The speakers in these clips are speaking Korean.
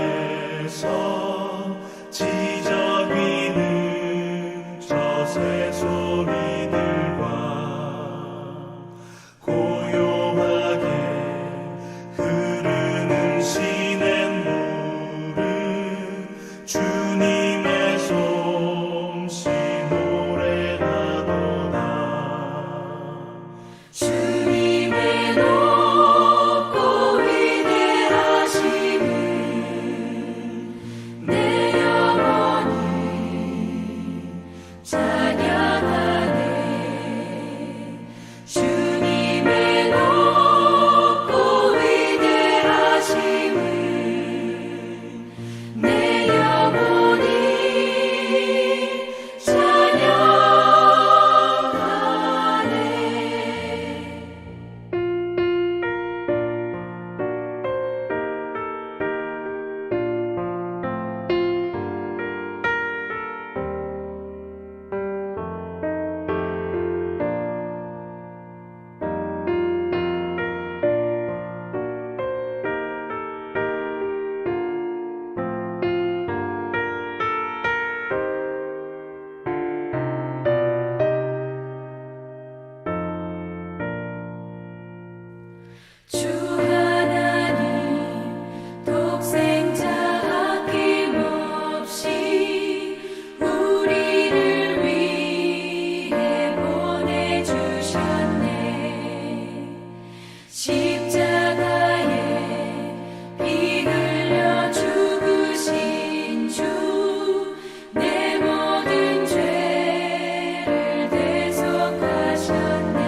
산골짜기에서 지저귀는 저 새소리들과 고요하게 흐르는 시냇물은 주님의 솜씨 노래하도다. 주님의 높고 위대하심을 내 영혼이 찬양하네. 주님의 높고 위대하심을 내 영혼이 찬양하네. 주 하나님 독생자 아낌없이 우리를 위해 보내주셨네. 십자가에 피 흘려 죽으신 주, 내 모든 죄를 대속하셨네.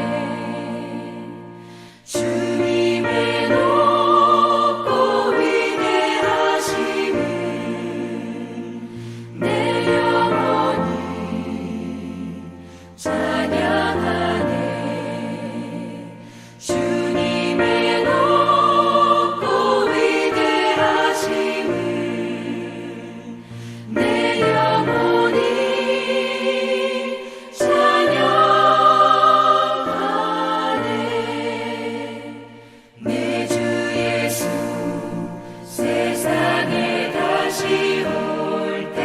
주님의 높고 위대하심을 내 영혼이 찬양하네. 주님의 높고 위대하심을 내 영혼이 찬양하네. 내 주 예수 세상에 다시 올 때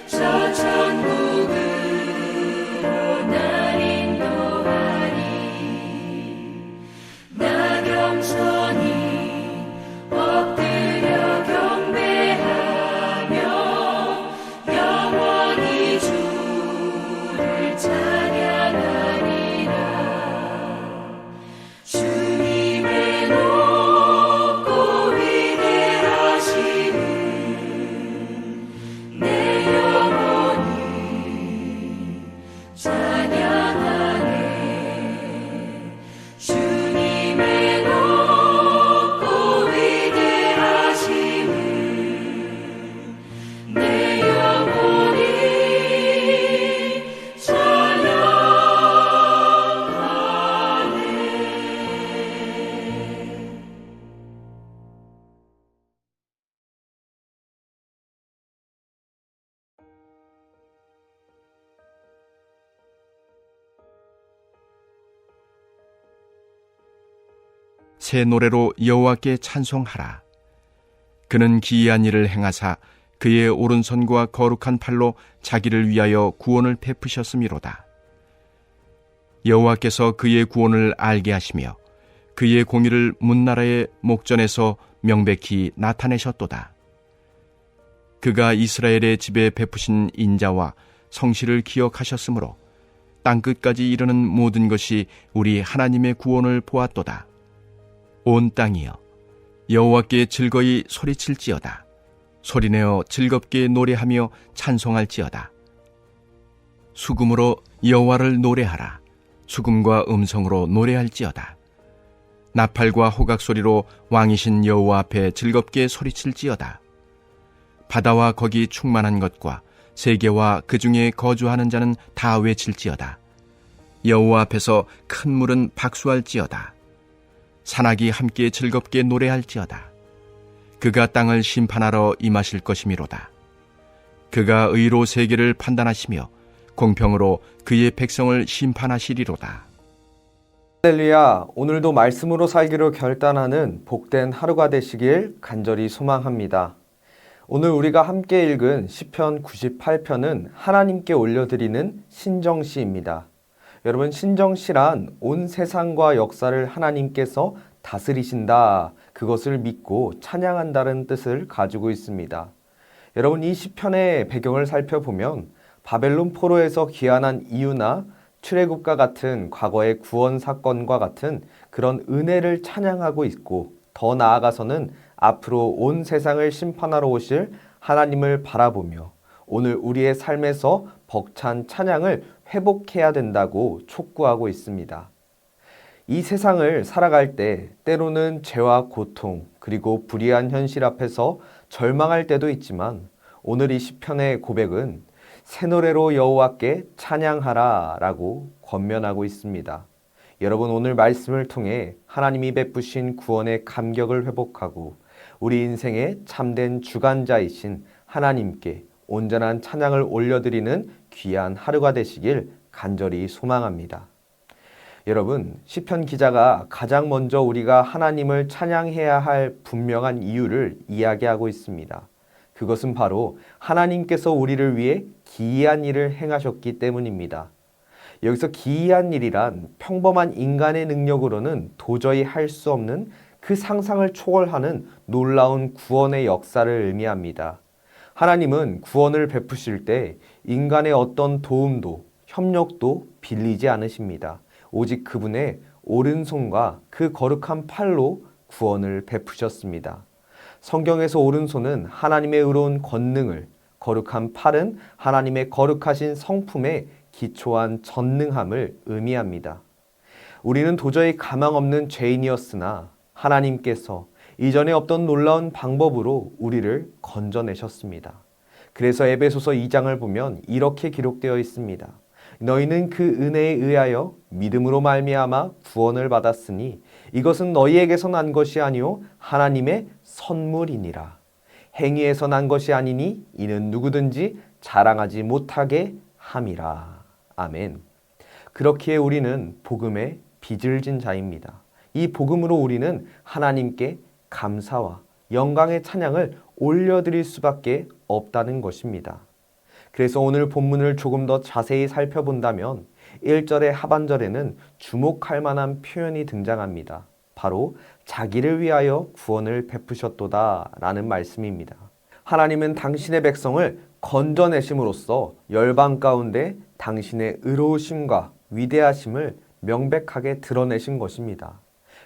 저 천국으로 날 인도하리. 나 겸손히 엎드려 경배하며 영원히 주를 찬양하리라. 주님의 높고 위대하심을 내 영혼이 찬양하네. 주님의 높고 위대하심을 내 영혼이 찬양하네. 새 노래로 여호와께 찬송하라. 그는 기이한 일을 행하사 그의 오른손과 거룩한 팔로 자기를 위하여 구원을 베푸셨음이로다. 여호와께서 그의 구원을 알게 하시며 그의 공의를 문나라의 목전에서 명백히 나타내셨도다. 그가 이스라엘의 집에 베푸신 인자와 성실을 기억하셨으므로 땅끝까지 이르는 모든 것이 우리 하나님의 구원을 보았도다. 온 땅이여 여호와께 즐거이 소리칠지어다. 소리내어 즐겁게 노래하며 찬송할지어다. 수금으로 여호와를 노래하라. 수금과 음성으로 노래할지어다. 나팔과 호각소리로 왕이신 여호와 앞에 즐겁게 소리칠지어다. 바다와 거기 충만한 것과 세계와 그 중에 거주하는 자는 다 외칠지어다. 여호와 앞에서 큰 물은 박수할지어다. 산악이 함께 즐겁게 노래할지어다. 그가 땅을 심판하러 임하실 것이미로다. 그가 의로 세계를 판단하시며 공평으로 그의 백성을 심판하시리로다. 할렐루야, 오늘도 말씀으로 살기로 결단하는 복된 하루가 되시길 간절히 소망합니다. 오늘 우리가 함께 읽은 시편 98편은 하나님께 올려드리는 신정시입니다. 여러분, 신정시란 온 세상과 역사를 하나님께서 다스리신다, 그것을 믿고 찬양한다는 뜻을 가지고 있습니다. 여러분, 이 시편의 배경을 살펴보면 바벨론 포로에서 귀환한 이유나 출애굽과 같은 과거의 구원 사건과 같은 그런 은혜를 찬양하고 있고, 더 나아가서는 앞으로 온 세상을 심판하러 오실 하나님을 바라보며 오늘 우리의 삶에서 벅찬 찬양을 회복해야 된다고 촉구하고 있습니다. 이 세상을 살아갈 때 때로는 죄와 고통 그리고 불의한 현실 앞에서 절망할 때도 있지만, 오늘 이 시편의 고백은 새 노래로 여호와께 찬양하라 라고 권면하고 있습니다. 여러분, 오늘 말씀을 통해 하나님이 베푸신 구원의 감격을 회복하고 우리 인생의 참된 주관자이신 하나님께 온전한 찬양을 올려드리는 귀한 하루가 되시길 간절히 소망합니다. 여러분, 시편 기자가 가장 먼저 우리가 하나님을 찬양해야 할 분명한 이유를 이야기하고 있습니다. 그것은 바로 하나님께서 우리를 위해 기이한 일을 행하셨기 때문입니다. 여기서 기이한 일이란 평범한 인간의 능력으로는 도저히 할 수 없는 그 상상을 초월하는 놀라운 구원의 역사를 의미합니다. 하나님은 구원을 베푸실 때 인간의 어떤 도움도 협력도 빌리지 않으십니다. 오직 그분의 오른손과 그 거룩한 팔로 구원을 베푸셨습니다. 성경에서 오른손은 하나님의 의로운 권능을, 거룩한 팔은 하나님의 거룩하신 성품에 기초한 전능함을 의미합니다. 우리는 도저히 가망 없는 죄인이었으나 하나님께서 이전에 없던 놀라운 방법으로 우리를 건져내셨습니다. 그래서 에베소서 2장을 보면 이렇게 기록되어 있습니다. 너희는 그 은혜에 의하여 믿음으로 말미암아 구원을 받았으니 이것은 너희에게서 난 것이 아니요 하나님의 선물이니라. 행위에서 난 것이 아니니 이는 누구든지 자랑하지 못하게 함이라. 아멘. 그렇기에 우리는 복음의 빚을 진 자입니다. 이 복음으로 우리는 하나님께 감사와 영광의 찬양을 올려드릴 수밖에 없다는 것입니다. 그래서 오늘 본문을 조금 더 자세히 살펴본다면 1절의 하반절에는 주목할 만한 표현이 등장합니다. 바로 자기를 위하여 구원을 베푸셨도다 라는 말씀입니다. 하나님은 당신의 백성을 건져내심으로써 열방 가운데 당신의 의로우심과 위대하심을 명백하게 드러내신 것입니다.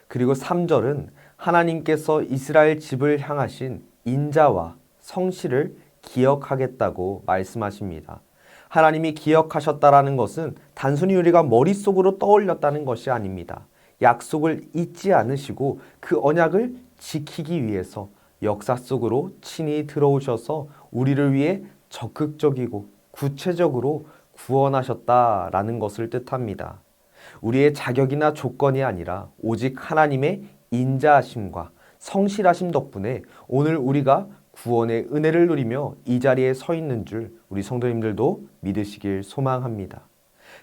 그리고 3절은 하나님께서 이스라엘 집을 향하신 인자와 성실을 기억하겠다고 말씀하십니다. 하나님이 기억하셨다라는 것은 단순히 우리가 머릿속으로 떠올렸다는 것이 아닙니다. 약속을 잊지 않으시고 그 언약을 지키기 위해서 역사 속으로 친히 들어오셔서 우리를 위해 적극적이고 구체적으로 구원하셨다라는 것을 뜻합니다. 우리의 자격이나 조건이 아니라 오직 하나님의 인자하심과 성실하심 덕분에 오늘 우리가 구원의 은혜를 누리며 이 자리에 서 있는 줄 우리 성도님들도 믿으시길 소망합니다.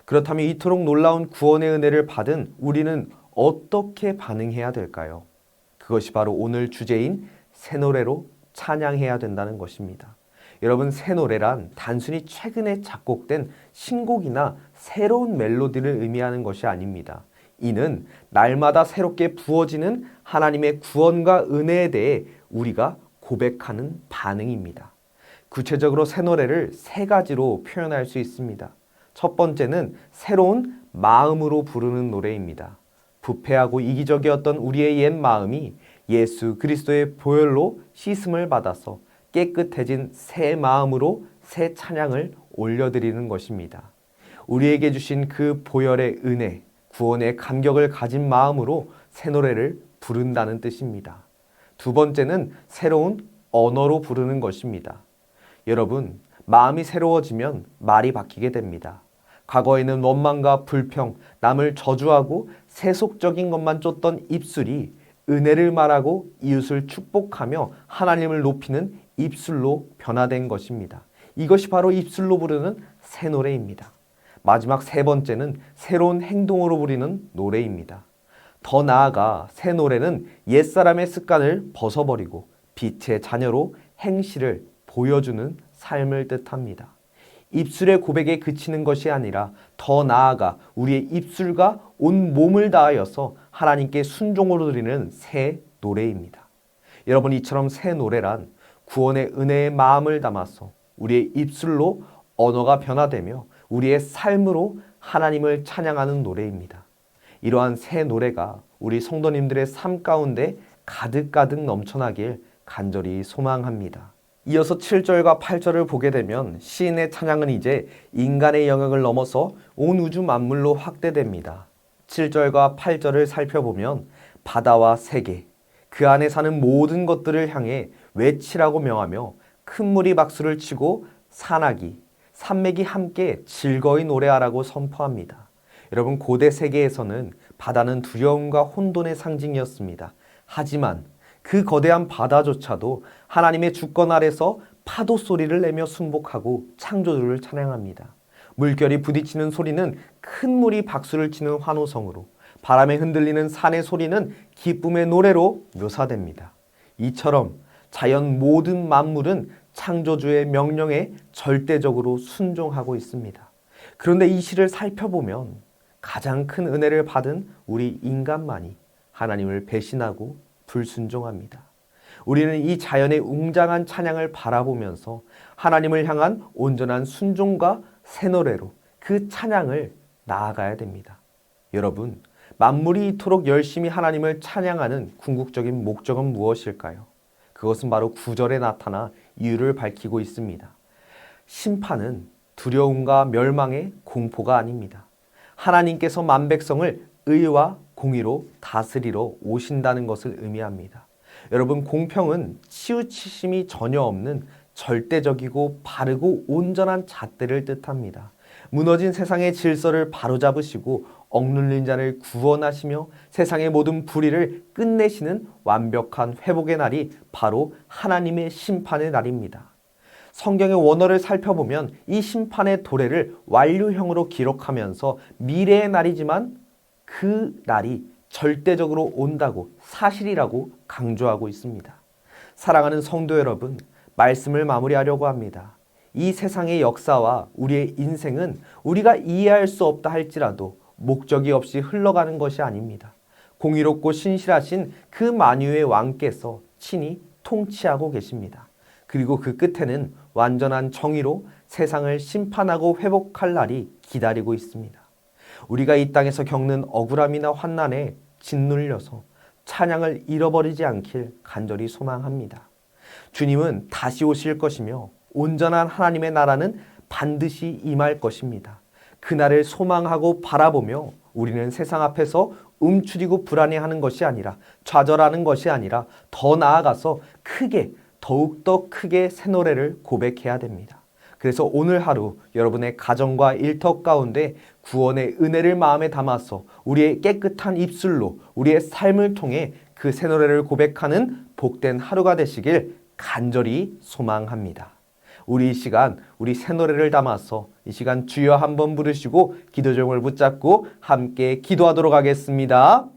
그렇다면 이토록 놀라운 구원의 은혜를 받은 우리는 어떻게 반응해야 될까요? 그것이 바로 오늘 주제인 새 노래로 찬양해야 된다는 것입니다. 여러분, 새 노래란 단순히 최근에 작곡된 신곡이나 새로운 멜로디를 의미하는 것이 아닙니다. 이는 날마다 새롭게 부어지는 하나님의 구원과 은혜에 대해 우리가 고백하는 반응입니다. 구체적으로 새 노래를 세 가지로 표현할 수 있습니다. 첫 번째는 새로운 마음으로 부르는 노래입니다. 부패하고 이기적이었던 우리의 옛 마음이 예수 그리스도의 보혈로 씻음을 받아서 깨끗해진 새 마음으로 새 찬양을 올려드리는 것입니다. 우리에게 주신 그 보혈의 은혜, 구원의 감격을 가진 마음으로 새 노래를 부른다는 뜻입니다. 두 번째는 새로운 언어로 부르는 것입니다. 여러분, 마음이 새로워지면 말이 바뀌게 됩니다. 과거에는 원망과 불평, 남을 저주하고 세속적인 것만 쫓던 입술이 은혜를 말하고 이웃을 축복하며 하나님을 높이는 입술로 변화된 것입니다. 이것이 바로 입술로 부르는 새 노래입니다. 마지막 세 번째는 새로운 행동으로 부리는 노래입니다. 더 나아가 새 노래는 옛사람의 습관을 벗어버리고 빛의 자녀로 행실을 보여주는 삶을 뜻합니다. 입술의 고백에 그치는 것이 아니라 더 나아가 우리의 입술과 온 몸을 다하여서 하나님께 순종으로 드리는 새 노래입니다. 여러분, 이처럼 새 노래란 구원의 은혜의 마음을 담아서 우리의 입술로 언어가 변화되며 우리의 삶으로 하나님을 찬양하는 노래입니다. 이러한 새 노래가 우리 성도님들의 삶 가운데 가득가득 넘쳐나길 간절히 소망합니다. 이어서 7절과 8절을 보게 되면 시인의 찬양은 이제 인간의 영역을 넘어서 온 우주 만물로 확대됩니다. 7절과 8절을 살펴보면 바다와 세계, 그 안에 사는 모든 것들을 향해 외치라고 명하며 큰 물이 박수를 치고 산악이, 산맥이 함께 즐거이 노래하라고 선포합니다. 여러분, 고대 세계에서는 바다는 두려움과 혼돈의 상징이었습니다. 하지만 그 거대한 바다조차도 하나님의 주권 아래서 파도 소리를 내며 순복하고 창조주를 찬양합니다. 물결이 부딪히는 소리는 큰 물이 박수를 치는 환호성으로, 바람에 흔들리는 산의 소리는 기쁨의 노래로 묘사됩니다. 이처럼 자연 모든 만물은 창조주의 명령에 절대적으로 순종하고 있습니다. 그런데 이 시를 살펴보면 가장 큰 은혜를 받은 우리 인간만이 하나님을 배신하고 불순종합니다. 우리는 이 자연의 웅장한 찬양을 바라보면서 하나님을 향한 온전한 순종과 새 노래로 그 찬양을 나아가야 됩니다. 여러분, 만물이 이토록 열심히 하나님을 찬양하는 궁극적인 목적은 무엇일까요? 그것은 바로 9절에 나타나 이유를 밝히고 있습니다. 심판은 두려움과 멸망의 공포가 아닙니다. 하나님께서 만백성을 의와 공의로 다스리러 오신다는 것을 의미합니다. 여러분, 공평은 치우치심이 전혀 없는 절대적이고 바르고 온전한 잣대를 뜻합니다. 무너진 세상의 질서를 바로잡으시고 억눌린 자를 구원하시며 세상의 모든 불의를 끝내시는 완벽한 회복의 날이 바로 하나님의 심판의 날입니다. 성경의 원어를 살펴보면 이 심판의 도래를 완료형으로 기록하면서 미래의 날이지만 그 날이 절대적으로 온다고, 사실이라고 강조하고 있습니다. 사랑하는 성도 여러분, 말씀을 마무리하려고 합니다. 이 세상의 역사와 우리의 인생은 우리가 이해할 수 없다 할지라도 목적이 없이 흘러가는 것이 아닙니다. 공의롭고 신실하신 그 만유의 왕께서 친히 통치하고 계십니다. 그리고 그 끝에는 완전한 정의로 세상을 심판하고 회복할 날이 기다리고 있습니다. 우리가 이 땅에서 겪는 억울함이나 환난에 짓눌려서 찬양을 잃어버리지 않길 간절히 소망합니다. 주님은 다시 오실 것이며 온전한 하나님의 나라는 반드시 임할 것입니다. 그날을 소망하고 바라보며 우리는 세상 앞에서 움츠리고 불안해하는 것이 아니라, 좌절하는 것이 아니라 더 나아가서 더욱더 크게 새 노래를 고백해야 됩니다. 그래서 오늘 하루 여러분의 가정과 일터 가운데 구원의 은혜를 마음에 담아서 우리의 깨끗한 입술로 우리의 삶을 통해 그 새 노래를 고백하는 복된 하루가 되시길 간절히 소망합니다. 우리 이 시간, 우리 새 노래를 담아서 이 시간 주여 한번 부르시고 기도 제목을 붙잡고 함께 기도하도록 하겠습니다.